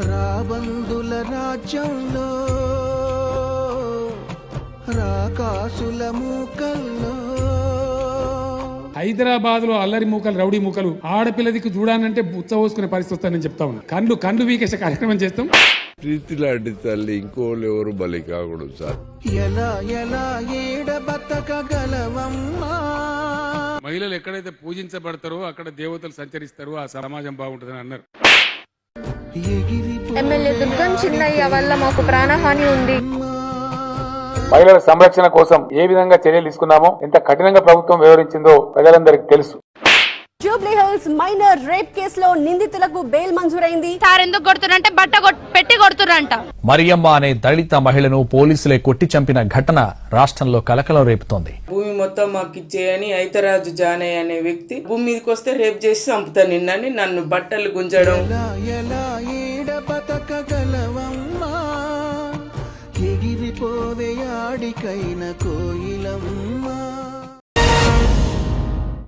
రాబందుల రాజ్యంలో రాకాసుల మూకల్లో హైదరాబాద్ లో అల్లరి మూకలు రౌడీ మూకలు ఆడపిల్లదికి చూడానంటే బుచ్చ పోసుకునే పరిస్థితి వస్తానని చెప్తా ఉన్నా. కండ్లు వీకేసే కార్యక్రమం చేస్తాం. ప్రీతి లాంటి తల్లి ఇంకోళ్ళు ఎవరు బలి కాకూడదు సార్. ఎలా ఎలా ఏడ బతకగలవమ్మా. మహిళలు ఎక్కడైతే పూజించబడతారో అక్కడ దేవతలు సంచరిస్తారు, ఆ సమాజం బాగుంటుందని అన్నారు. ఎమ్మెల్యే దుర్గం చిన్నయ్య వల్ల మాకు ప్రాణహాని ఉంది. మహిళల సంరక్షణ కోసం ఏ విధంగా చర్యలు తీసుకున్నామో, ఎంత కఠినంగా ప్రభుత్వం వ్యవహరించిందో ప్రజలందరికీ తెలుసు. జూబ్లీ హిల్స్ మైనర్ రేప్ కేసులో నిందితులకు బెయిల్ మంజూరైంది. సార్ ఎందుకు కొడుతురంటే బట్ట పెట్టి కొడుతురంట. మరియమ్మ అనే దళిత మహిళను పోలీసులే కొట్టి చంపిన ఘటన రాష్ట్రంలో కలకలం రేపుతోంది. భూమి మొత్తం మాకు ఇచ్చేయని ఐతరాజు జానయ్య అనే వ్యక్తి భూమి మీదకి వస్తే రేప్ చేసి చంపుతా నిన్నని నన్ను బట్టలు గుంజడం. ఎలా ఏడ బతకగలవమ్మా. ఎగిరిపోవే ఆడికైన కోయిలమ్మ.